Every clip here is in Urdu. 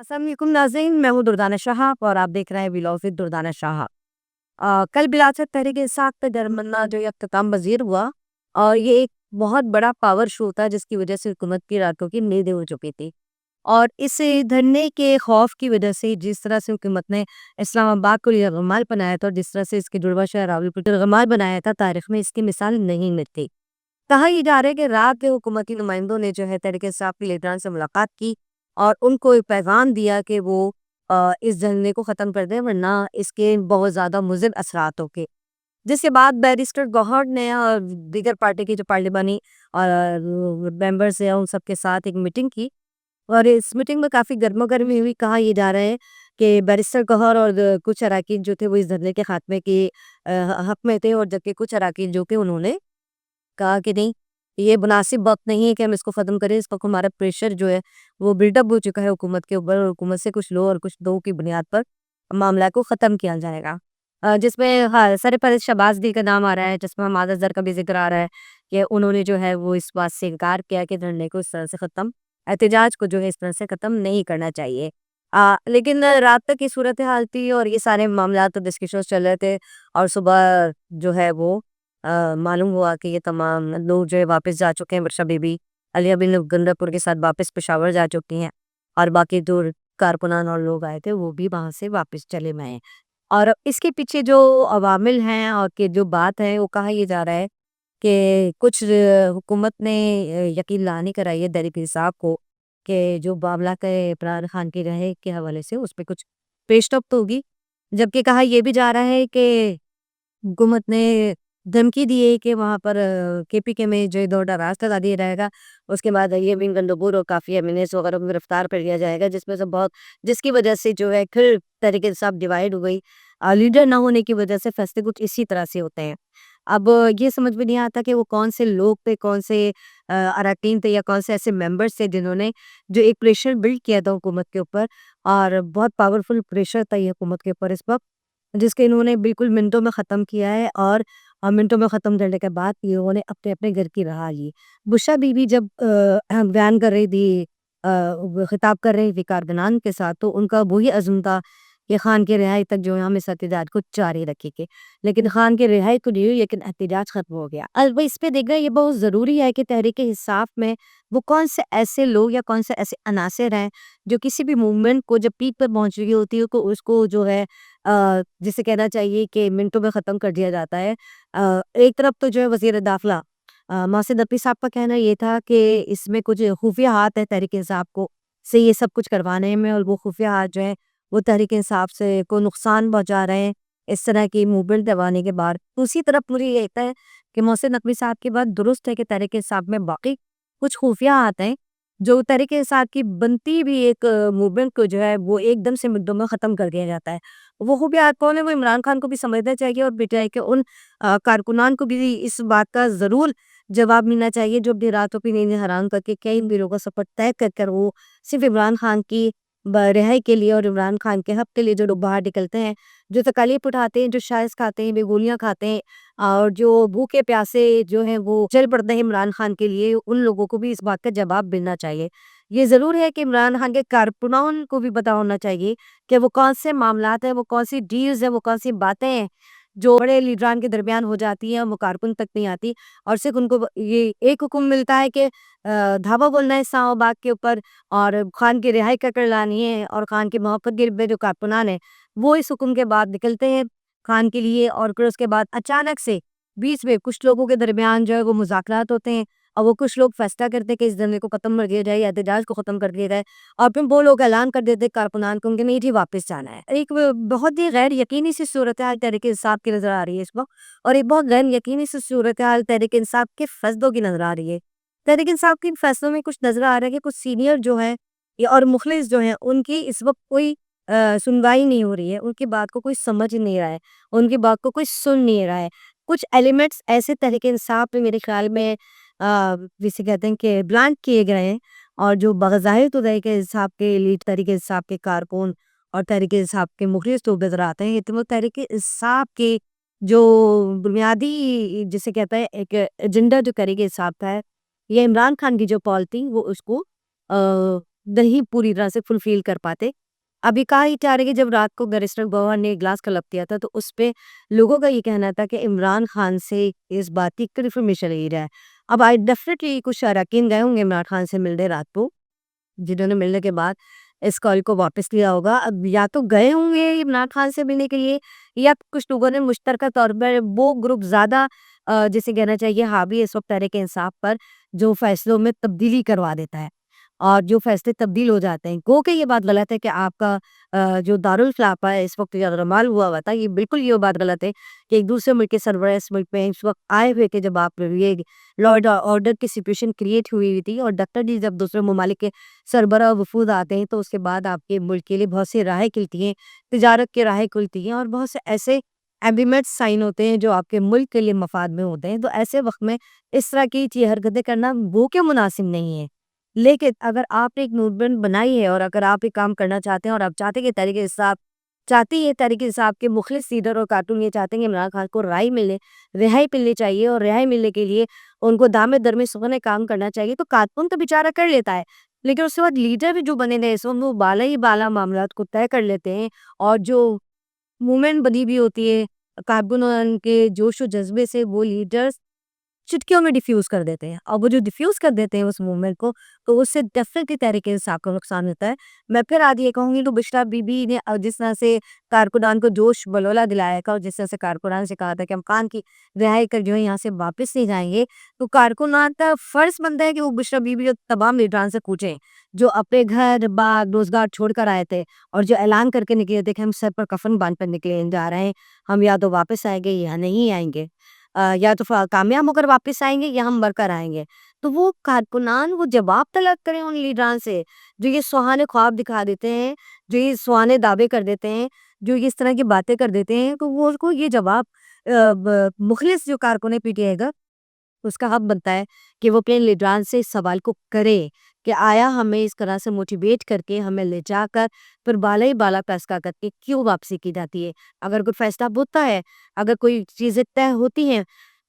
السلام علیکم ناظرین، میں ہوں دردانہ شہاب اور آپ دیکھ رہے ہیں ویلاگ ود دردانہ شہاب۔ کل بلاشر تحریک انصاف پہ دھرمندہ جو یہ اختتام پذیر ہوا اور یہ ایک بہت بڑا پاور شو تھا جس کی وجہ سے حکومت کی راتوں کی نیندیں اڑ چکی تھی۔ اور اس دھرنے کے خوف کی وجہ سے جس طرح سے حکومت نے اسلام آباد کو یرغمال بنایا تھا اور جس طرح سے اس کے جڑواں شہر راولپنڈی کو یرغمال بنایا تھا، تاریخ میں اس کی مثال نہیں ملتی۔ کہا یہ جا رہا ہے کہ رات کے حکومتی نمائندوں نے جو ہے تحریک انصاف کے لیڈران سے ملاقات کی اور ان کو ایک پیغام دیا کہ وہ اس دھرنے کو ختم کر دیں ورنہ اس کے بہت زیادہ مضر اثرات ہوں گے۔ جس کے بعد بیرسٹر گوہر نے اور دیگر پارٹی کی جو پارلیمانی اور ممبرز ہیں ان سب کے ساتھ ایک میٹنگ کی اور اس میٹنگ میں کافی گرما گرمی ہوئی۔ کہا یہ جا رہا ہے کہ بیرسٹر گوہر اور کچھ اراکین جو تھے وہ اس دھرنے کے خاتمے کے حق میں تھے، اور جبکہ کچھ اراکین جو کہ انہوں نے کہا کہ نہیں، یہ مناسب وقت نہیں ہے کہ ہم اس کو ختم کریں، اس وقت ہمارا پریشر جو ہے وہ بلڈ اپ ہو چکا ہے حکومت کے اوپر، اور حکومت سے کچھ لو اور کچھ دو کی بنیاد پر معاملہ کو ختم کیا جائے گا۔ جس میں سرپرست شہباز گل کا نام آ رہا ہے، جس میں حماد اظہر کا بھی ذکر آ رہا ہے کہ انہوں نے جو ہے وہ اس بات سے انکار کیا کہ دھرنے کو اس طرح سے ختم، احتجاج کو جو ہے اس طرح سے ختم نہیں کرنا چاہیے۔ لیکن رات تک کی صورتحال تھی اور یہ سارے معاملات اور ڈسکشنز چل رہے تھے، اور صبح جو ہے وہ معلوم ہوا کہ یہ تمام لوگ جو ہے واپس جا چکے ہیں۔ ورشا بی بی علیہ بن گندہ پور کے ساتھ واپس پشاور جا چکی ہیں، اور باقی جو کارکنان اور لوگ آئے تھے وہ بھی وہاں سے واپس چلے گئے ہیں۔ اور اس کے پیچھے جو عوامل ہیں اور کہ جو بات ہے وہ کہا یہ جا رہا ہے کہ کچھ حکومت نے یقین لانے کرائی ہے تحریک انصاف کو کہ جو معاملہ کے عمران خان کی رہے کے حوالے سے اس پہ کچھ پیش رفت ہوگی، جبکہ کہا یہ بھی جا رہا ہے کہ حکومت نے دھمکی دی ہے کہ وہاں پر کے پی کے میں جو دور دراز لگا دیا جائے گا۔ اس کے بعد یہ بن گندگور اور کافی ایمینس وغیرہ کو گرفتار کر لیا جائے گا، جس میں سے بہت جس کی وجہ سے جو ہے پھر تحریک انصاف ڈیوائیڈ ہو گئی۔ لیڈر نہ ہونے کی وجہ سے فیصلے کچھ اسی طرح سے ہوتے ہیں۔ اب یہ سمجھ میں نہیں آتا کہ وہ کون سے لوگ تھے، کون سے اراکین تھے، یا کون سے ایسے ممبرس تھے جنہوں نے جو ایک پریشر بلڈ کیا تھا حکومت کے اوپر، اور بہت پاورفل پریشر تھا یہ حکومت کے اوپر اس وقت، جس کے انہوں نے بالکل منٹوں میں ختم کیا ہے۔ اور منٹوں میں ختم کرنے کے بعد یہ انہوں نے اپنے اپنے گھر کی راہ لی۔ بشرا بی بی جب بیان کر رہی تھی، خطاب کر رہی تھی کارکنان کے ساتھ، تو ان کا وہی عزم تھا کہ خان کے رہائی تک جو ہے ہم اس احتجاج کو جاری رکھیں گے، لیکن خان کے رہائی تو نہیں ہوئی لیکن احتجاج ختم ہو گیا۔ اب اس پہ دیکھا یہ بہت ضروری ہے کہ تحریک انصاف میں وہ کون سے ایسے لوگ یا کون سے ایسے عناصر ہیں جو کسی بھی موومنٹ کو جب پیک پر پہنچ رہی ہوتی ہے تو اس کو جو ہے جسے کہنا چاہیے کہ منٹوں میں ختم کر دیا جاتا ہے۔ ایک طرف تو جو ہے وزیر داخلہ محسن نقوی صاحب کا کہنا یہ تھا کہ اس میں کچھ خفیہ ہاتھ ہے تحریک انصاف کو سے یہ سب کچھ کروانے میں، اور وہ خفیہ ہاتھ جو ہے وہ تحریک انصاف سے کو نقصان پہنچا رہے ہیں اس طرح کی موومنٹ دبانے کے بعد۔ دوسری طرف مجھے یہ لگتا ہے کہ محسن نقوی صاحب کی بات درست ہے کہ تحریک انصاف میں باقی کچھ خفیہ ہاتھ ہیں جو تحریک انصاف کی بنتی بھی ایک موومنٹ کو جو ہے وہ ایک دم سے مدوں میں ختم کر دیا جاتا ہے۔ وہ خفیہ ہاتھ کون ہے؟ وہ عمران خان کو بھی سمجھنا چاہیے، اور بجائے کہ ان کارکنان کو بھی اس بات کا ضرور جواب ملنا چاہیے جو اپنی راتوں کی نیندیں حرام کر کے کئی دنوں کا سفر طے کر کر وہ صرف عمران خان کی رہائی کے لیے اور عمران خان کے حق کے لیے جو لوگ باہر نکلتے ہیں، جو تکالیف اٹھاتے ہیں، جو شائز کھاتے ہیں، بے گولیاں کھاتے ہیں، اور جو بھوکے پیاسے جو ہیں وہ چل پڑتے ہیں عمران خان کے لیے، ان لوگوں کو بھی اس بات کا جواب ملنا چاہیے۔ یہ ضرور ہے کہ عمران خان کے کارکنان کو بھی پتا ہونا چاہیے کہ وہ کون سے معاملات ہیں، وہ کون سی ڈیلز ہیں، وہ کون سی باتیں ہیں جو بڑے لیڈران کے درمیان ہو جاتی ہیں، وہ کارکن تک نہیں آتی، اور صرف ان کو یہ ایک حکم ملتا ہے کہ دھاوا بولنا ہے اسلام آباد کے اوپر اور خان کی رہائی کر لانی ہے، اور خان کے محبت گرد جو کارکنان ہیں وہ اس حکم کے بعد نکلتے ہیں خان کے لیے، اور پھر اس کے بعد اچانک سے بیچ میں کچھ لوگوں کے درمیان جو ہے وہ مذاکرات ہوتے ہیں، اور وہ کچھ لوگ فیصلہ کرتے ہیں کہ اس دھرنے کو ختم کر دیا جائے یا احتجاج کو ختم کر دیا جائے، اور پھر وہ لوگ اعلان کر دیتے کارکنان کو کہ نہیں جی واپس جانا ہے۔ ایک بہت ہی غیر یقینی سی صورتحال تحریک انصاف کی نظر آ رہی ہے اس وقت، اور ایک بہت غیر یقینی سی صورتحال تحریک انصاف کے فیصلوں کی نظر آ رہی ہے۔ تحریک انصاف کے فیصلوں میں کچھ نظر آ رہا ہے کہ کچھ سینئر جو ہیں اور مخلص جو ہیں ان کی اس وقت کوئی سنوائی نہیں ہو رہی ہے، ان کی بات کو کوئی سمجھ نہیں رہا ہے، ان کی بات کو کوئی سن نہیں رہا ہے۔ کچھ ایلیمنٹس ایسے تحریک انصاف میں میرے خیال میں جسے کہتے ہیں کہ بلانٹ کیے گئے ہیں، اور جو بظاہر تو تحریک انصاف کے لیڈ، تحریک انصاف کے کارکن اور تحریک انصاف کے مخلص لوگ نظر آتے ہیں، تو وہ تحریک انصاف کے جو بنیادی جسے کہتا ہے ایک ایجنڈا جو تحریک انصاف کا ہے، یہ عمران خان کی جو پال تھی وہ اس کو نہیں پوری طرح سے فلفل کر پاتے۔ ابھی کہا ہی جا رہا ہے کہ جب رات کو بیرسٹر گوہر نے گلاس کلپ کیا تھا تو اس پہ لوگوں کا یہ کہنا تھا کہ عمران خان سے اس بات کی کنفرمیشن لے رہا ہے۔ اب آئی ڈیفینیٹلی کچھ اراکین گئے ہوں گے عمران خان سے ملنے رات کو، جنہوں نے ملنے کے بعد اس کال کو واپس لیا ہوگا۔ اب یا تو گئے ہوں گے عمران خان سے ملنے کے لیے، یا کچھ لوگوں نے مشترکہ طور پر وہ گروپ زیادہ جسے کہنا چاہیے حاوی ہے اس وقت تحریک انصاف پر، جو فیصلوں میں تبدیلی کروا دیتا ہے اور جو فیصلے تبدیل ہو جاتے ہیں۔ گو کہ یہ بات غلط ہے کہ آپ کا جو دارالخلافہ ہے اس وقت یرغمال ہوا ہوا تھا، یہ بالکل یہ بات غلط ہے کہ ایک دوسرے ملک کے سربراہ اس ملک میں اس وقت آئے ہوئے تھے جب آپ یہ لا اینڈ آرڈر کی سچویشن کریٹ ہوئی ہوئی تھی، اور ڈاکٹر جی جب دوسرے ممالک کے سربراہ وفود آتے ہیں تو اس کے بعد آپ کے ملک کے لیے بہت سی راہیں کھلتی ہیں، تجارت کی راہیں کھلتی ہیں، اور بہت سے ایسے ایگریمنٹ سائن ہوتے ہیں جو آپ کے ملک کے لیے مفاد میں ہوتے ہیں۔ تو ایسے وقت میں اس طرح کی حرکتیں کرنا وہ کہ مناسب نہیں ہے، لیکن اگر آپ نے ایک موومنٹ بنائی ہے اور اگر آپ ایک کام کرنا چاہتے ہیں اور آپ چاہتے ہیں کہ تحریک انصاف چاہتی ہے، تحریک انصاف کے مخلص لیڈر اور کارٹون یہ چاہتے ہیں کہ عمران خان کو رہائی ملنی چاہیے، اور رہائی ملنے کے لیے ان کو دامے درمے سخن کام کرنا چاہیے، تو کارٹون تو بیچارہ کر لیتا ہے، لیکن اس کے بعد لیڈر بھی جو بنے تھے اس وقت وہ بالا ہی بالا معاملات کو طے کر لیتے ہیں، اور جو موومنٹ بنی بھی ہوتی ہے کارکنان کے جوش و جذبے سے وہ لیڈرز چٹکیوں میں ڈیفیوز کر دیتے ہیں، اور وہ جو ڈیفیوز کر دیتے ہیں اس موومنٹ کو، تو اس سے ڈیفینیٹلی تحریک انصاف کو نقصان ہوتا ہے۔ میں پھر آج یہ کہوں گی تو بشرا بی بی نے جس طرح سے کارکنان کو جوش بلولا دلایا تھا، اور جس طرح سے کارکنان سے کہا تھا کہ ہم خان کی رہائی کر جو ہے یہاں سے واپس نہیں جائیں گے، تو کارکنان کا فرض بنتا ہے کہ وہ بشرا بی بی اور تمام لیڈران سے پوچھیں جو اپنے گھر باغ روزگار چھوڑ کر آئے تھے اور جو اعلان کر کے نکلے تھے کہ ہم سر پر کفن باندھ کر نکلے جا رہے ہیں، ہم یا تو واپس آئیں گے یا نہیں آئیں گے، یا تو کامیاب ہو کر واپس آئیں گے یا ہم مر کر آئیں گے۔ تو وہ کارکنان وہ جواب طلب کریں ان لیڈران سے جو یہ سہانے خواب دکھا دیتے ہیں، جو یہ سہانے دعوے کر دیتے ہیں، جو اس طرح کی باتیں کر دیتے ہیں، تو وہ اس کو یہ جواب مخلص جو کارکن پی ٹی آئی کا اس کا حق بنتا ہے کہ وہ اپنے لیڈران سے اس سوال کو کرے کہ آیا ہمیں اس طرح سے موٹیویٹ کر کے ہمیں لے جا کر پھر بالا ہی بالا فیصلہ کر کے کیوں واپسی کی جاتی ہے۔ اگر کوئی فیصلہ ہوتا ہے، اگر کوئی چیزیں طے ہوتی ہیں،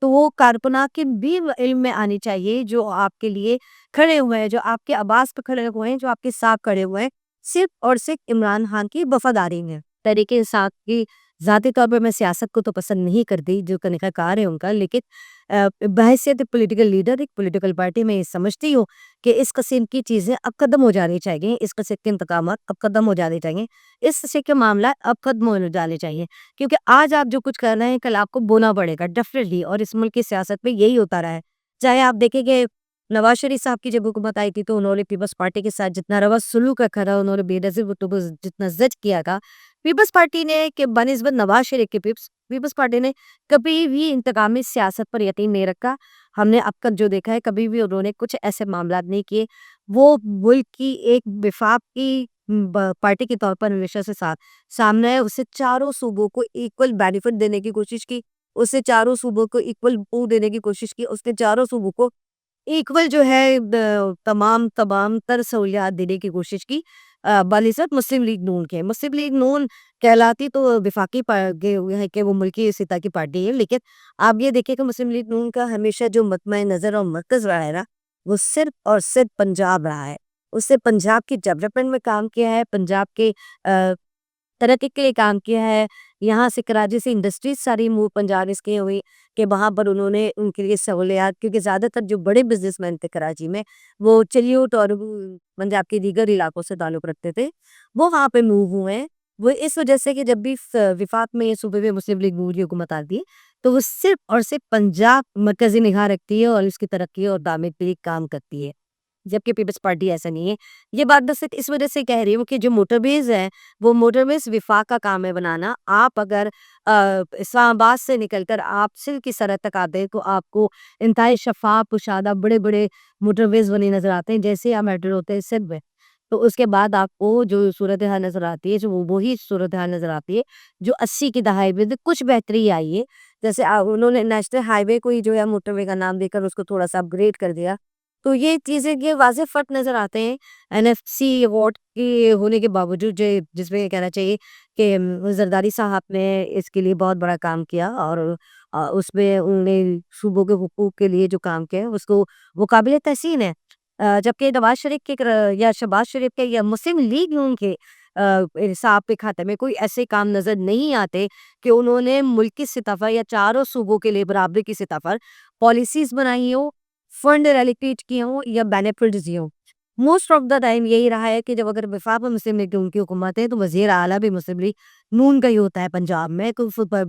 تو وہ کارکنان کے بھی علم میں آنی چاہیے جو آپ کے لیے کھڑے ہوئے ہیں، جو آپ کے آواز پہ کھڑے ہوئے ہیں، جو آپ کے ساتھ کھڑے ہوئے ہیں، صرف اور صرف عمران خان کی وفاداری میں۔ تحریک انصاف کی ذاتی طور پر میں سیاست کو تو پسند نہیں کرتی جو طریقہ کار ہے ان کا، لیکن بحیثیت پولیٹیکل لیڈر ایک پولیٹیکل پارٹی میں یہ سمجھتی ہوں کہ اس قسم کی چیزیں اب ختم ہو جانی چاہیے، اس قسم کے انتقامات اب ختم ہو جانے چاہیے، اس قسم کے معاملات اب ختم ہو جانے چاہیے، کیونکہ آج آپ جو کچھ کر رہے ہیں کل آپ کو بونا پڑے گا ڈیفینیٹلی، اور اس ملک کی سیاست میں یہی ہوتا رہا ہے۔ چاہے آپ دیکھیں کہ نواز شریف صاحب کی جب حکومت آئی تھی تو انہوں نے پیپلز پارٹی کے ساتھ جتنا روا سلوک رکھا تھا، انہوں نے بے نظیر بھٹو جتنا زج کیا تھا، پیپلز پارٹی نے کہ بنسبت نواز شریف کے پیپلز پارٹی نے کبھی بھی انتقامی سیاست پر یقین نہیں رکھا۔ ہم نے اب تک جو دیکھا ہے کبھی بھی انہوں نے کچھ ایسے معاملات نہیں کیے، وہ ملک کی ایک وفاق کی پارٹی کے طور پر ہمیشہ سے سامنے ہے، اسے چاروں صوبوں کو ایکول بینیفٹ دینے کی کوشش کی، اسے چاروں صوبوں کو ایکول پو دینے کی کوشش کی، اس نے چاروں صوبوں کو ایکول جو ہے تمام تر سہولیات دینے کی کوشش کی، بنسبت مسلم لیگ نون کے۔ مسلم لیگ نون کہلاتی تو وفاقی ہے کہ وہ ملکی سطح کی پارٹی ہے، لیکن آپ یہ دیکھیں کہ مسلم لیگ نون کا ہمیشہ جو مطمع نظر اور مرکز رہا ہے نا، وہ صرف اور صرف پنجاب رہا ہے۔ اس سے پنجاب کی ڈیولپمنٹ میں کام کیا ہے، پنجاب کے ترقی کے لیے کام کیا ہے، یہاں سے کراچی سے انڈسٹریز ساری موو پنجاب اس کے ہوئی کہ وہاں پر انہوں نے ان کے لیے سہولیات، کیونکہ زیادہ تر جو بڑے بزنس مین تھے کراچی میں وہ چلیوٹ اور پنجاب کے دیگر علاقوں سے تعلق رکھتے تھے، وہ وہاں پہ موو ہوئے ہیں۔ وہ اس وجہ سے کہ جب بھی وفاق میں صوبے میں مسلم لیگ نون کی حکومت آتی ہے تو وہ صرف اور صرف پنجاب مرکزی نگاہ رکھتی ہے اور اس کی ترقی اور تعمیر کے لیے کام کرتی ہے، جبکہ پیپلز پارٹی ایسا نہیں ہے۔ یہ بات بس اس وجہ سے کہہ رہی ہوں کہ جو موٹر ویز ہے وہ موٹر ویز وفاق کا کام ہے بنانا۔ آپ اگر اسلام آباد سے نکل کر آپ سندھ کی سرحد تک آتے ہیں تو آپ کو انتہائی شفاف کشادہ بڑے بڑے موٹر ویز بنے نظر آتے ہیں، جیسے آپ میٹرو ہوتے ہیں سندھ میں، تو اس کے بعد آپ کو جو صورتحال نظر آتی ہے جو وہی صورتحال نظر آتی ہے جو 80 کی دہائی میں کچھ بہتری آئی ہے، جیسے انہوں نے نیشنل ہائی وے کو ہی جو ہے موٹر وے کا نام دے کر اس کو تھوڑا سا اپ گریڈ کر دیا، تو یہ چیزیں یہ واضح فرق نظر آتے ہیں این ایف سی ایوارڈ کی ہونے کے باوجود، جس میں یہ کہنا چاہیے کہ زرداری صاحب نے اس کے لیے بہت بڑا کام کیا، اور اس میں انہوں نے صوبوں کے حقوق کے لیے جو کام کیا اس کو وہ قابل تحسین ہے۔ جبکہ نواز شریف کے یا شہباز شریف کے یا مسلم لیگ نون کے حساب کے کھاتے میں کوئی ایسے کام نظر نہیں آتے کہ انہوں نے ملک کی سطح پر یا چاروں صوبوں کے لیے برابری کی سطح پر پالیسیز بنائی ہوں، فنڈ ریلیکیٹ کیے ہوں یا بینیفٹس دیے ہوں۔ موسٹ آف دا ٹائم یہی رہا ہے کہ جب اگر وفاق میں مسلم لیگ نون کی حکومت ہے تو وزیر اعلیٰ بھی مسلم لیگ نون کا ہی ہوتا ہے پنجاب میں۔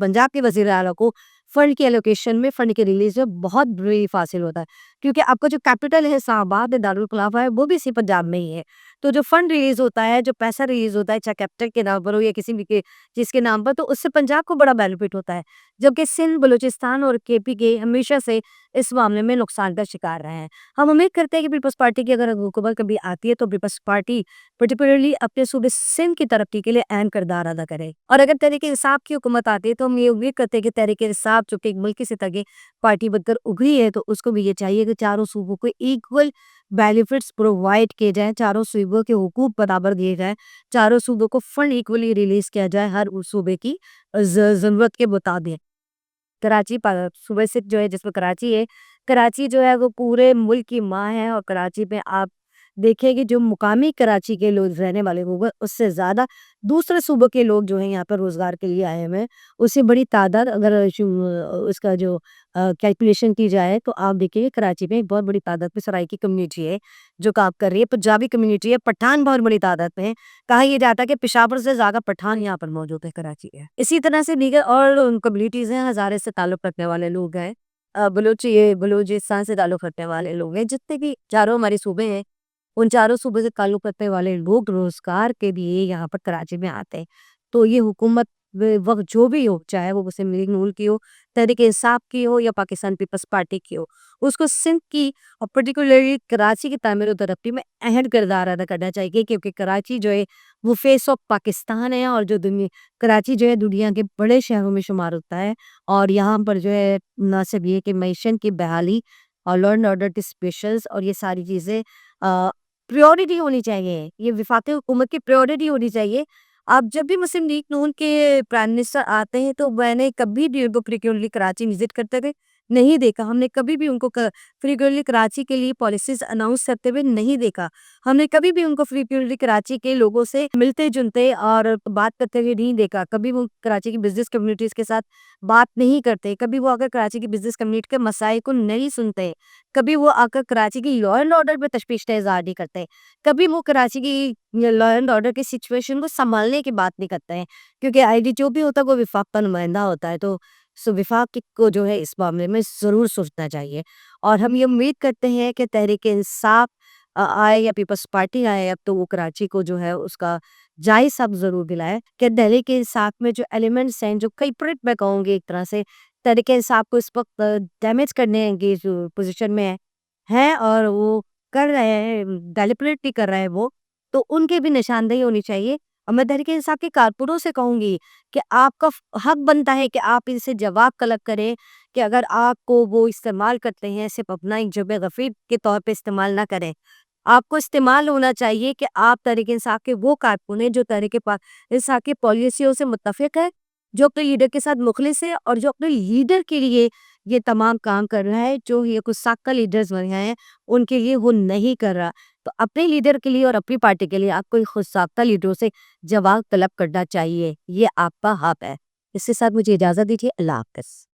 پنجاب کے وزیر اعلیٰ کو فنڈ کی ایلوکیشن میں، فنڈ کے ریلیز میں بہت بڑی فاصل ہوتا ہے، کیونکہ آپ کا جو کیپٹل ہے اسلام آباد دارالخلافہ ہے، وہ بھی اسی پنجاب میں ہی ہے۔ تو جو فنڈ ریلیز ہوتا ہے، جو پیسہ ریلیز ہوتا ہے، چاہے کیپٹل کے نام پر ہو یا کسی بھی کے چیز کے نام پر، تو اس سے پنجاب کو بڑا بینیفٹ ہوتا ہے، جبکہ سندھ، بلوچستان اور کے پی کے ہمیشہ سے اس معاملے میں نقصان کا شکار رہے ہیں۔ ہم امید کرتے ہیں کہ پیپلز پارٹی کی اگر حکومت کبھی آتی ہے تو پیپلز پارٹی پرٹیکولرلی اپنے صوبے سندھ کی ترقی کے لیے اہم کردار ادا کرے، اور اگر تحریک انصاف کی حکومت آتی ہے تو ہم یہ امید کرتے ہیں کہ تحریک انصاف جو کہ ایک ملک کی سطح کی پارٹی بن کر ابھری ہے، تو اس کو بھی یہ چاہیے کہ چاروں صوبوں کو ایکول بینیفٹس پرووائڈ کیے جائیں، چاروں صوبوں کے حقوق برابر دیے جائیں، چاروں صوبوں کو فنڈ ایکولی ریلیز کیا جائے ہر صوبے کی ضرورت کے مطابق۔ کراچی صوبے سے جو ہے، جس میں کراچی ہے، کراچی جو ہے وہ پورے ملک کی ماں ہے، اور کراچی میں آپ دیکھیں کہ جو مقامی کراچی کے لوگ رہنے والے لوگ ہیں، اس سے زیادہ دوسرے صوبوں کے لوگ جو ہیں یہاں پر روزگار کے لیے آئے ہوئے ہیں، اس سے بڑی تعداد اگر اس کا جو کیلکولیشن کی جائے تو آپ دیکھیں کراچی میں ایک بہت بڑی تعداد میں سرائکی کمیونٹی ہے جو کام کر رہی ہے، پنجابی کمیونٹی ہے، پٹھان بہت بڑی تعداد میں ہے۔ کہا یہ جاتا ہے کہ پشاور سے زیادہ پٹھان یہاں پر موجود ہے کراچی ہے۔ اسی طرح سے دیگر اور کمیونٹیز ہیں، ہزارے سے تعلق رکھنے والے لوگ ہیں، بلوچستان سے تعلق رکھنے والے لوگ ہیں، جتنے بھی چاروں ہمارے صوبے ہیں ان چاروں صوبے سے تعلق رکھنے والے لوگ روزگار کے لیے یہاں پر کراچی میں آتے ہیں۔ تو یہ حکومت وقت جو بھی ہو، چاہے وہ مسلم لیگ نون کی ہو، تحریک انصاف کی ہو یا پاکستان پیپلز پارٹی کی ہو، اس کو سندھ کی اور پرٹیکولرلی کراچی کی تعمیر و ترقی میں اہم کردار ادا کرنا چاہیے، کیونکہ کراچی جو ہے وہ فیس آف پاکستان ہے، اور جو کراچی جو ہے دنیا کے بڑے شہروں میں شمار ہوتا ہے، اور یہاں پر جو ہے مناسب یہ کہ معیشت کی بحالی اور لا اینڈ آرڈر کی اسپیشلز اور یہ ساری چیزیں پریورٹی ہونی چاہیے، یہ وفاقی حکومت کی پریورٹی ہونی چاہیے۔ آپ جب بھی مسلم لیگ نون کے پرائم منسٹر آتے ہیں تو میں نے کبھی بھی ان کو فریکوینٹلی کراچی وزٹ کرتے ہوئے نہیں دیکھا، ہم نے کبھی بھی ان کو فریکوینٹلی کراچی کے لیے پالیسیز اناؤنس کرتے ہوئے نہیں دیکھا، ہم نے کبھی بھی ان کو فریکوینٹلی کراچی کے لوگوں سے ملتے جلتے اور بات کرتے ہوئے نہیں دیکھا، کبھی وہ کراچی کی بزنس کمیونٹیز کے ساتھ بات نہیں کرتے، کبھی وہ اگر کراچی کی بزنس کمیونٹی کے مسائل کو نہیں سنتے، کبھی وہ آ کر کراچی کی لا اینڈ آرڈر پہ تشویش کا اظہار نہیں کرتے، کبھی وہ کراچی کی لا اینڈ آرڈر کی سچویشن کو سنبھالنے کی بات نہیں کرتے ہیں، کیونکہ آئی ڈی جو بھی ہوتا ہے وہ وفاق کا نمائندہ ہوتا ہے، تو وفاق کو جو ہے اس معاملے میں ضرور سوچنا چاہیے۔ اور ہم یہ امید کرتے ہیں کہ تحریک انصاف آئے یا پیپلز پارٹی آئے، اب تو وہ کراچی کو جو ہے اس کا جائز حق ضرور دلائے کہ تحریک انصاف میں جو ایلیمنٹس ہیں، جو کلپریٹ میں کہوں گی ایک طرح سے تحریک انصاف کو اس وقت ڈیمیج کرنے کی جو پوزیشن میں ہے اور وہ کر رہے ہیں، ڈیلیبریٹلی کر رہے ہیں وہ، تو ان کی بھی نشاندہی ہونی چاہیے۔ اور میں تحریک انصاف کے کارکنوں سے کہوں گی کہ آپ کا حق بنتا ہے کہ آپ ان سے جواب طلب کریں کہ اگر آپ کو وہ استعمال کرتے ہیں صرف اپنا ایک جبہ غفیر کے طور پہ استعمال نہ کریں، آپ کو استعمال ہونا چاہیے کہ آپ تحریک انصاف کے وہ کارکن ہیں جو تحریک انصاف کی پالیسیوں سے متفق ہے، جو اپنے لیڈر کے ساتھ مخلص ہے، اور جو اپنے لیڈر کے لیے یہ تمام کام کر رہا ہے جو یہ کچھ سابقہ لیڈرز بنے ہیں ان کے لیے وہ نہیں کر رہا۔ تو اپنے لیڈر کے لیے اور اپنی پارٹی کے لیے آپ کو خود سابقہ لیڈروں سے جواب طلب کرنا چاہیے، یہ آپ کا حق ہے۔ اس کے ساتھ مجھے اجازت دیجیے، اللہ حافظ۔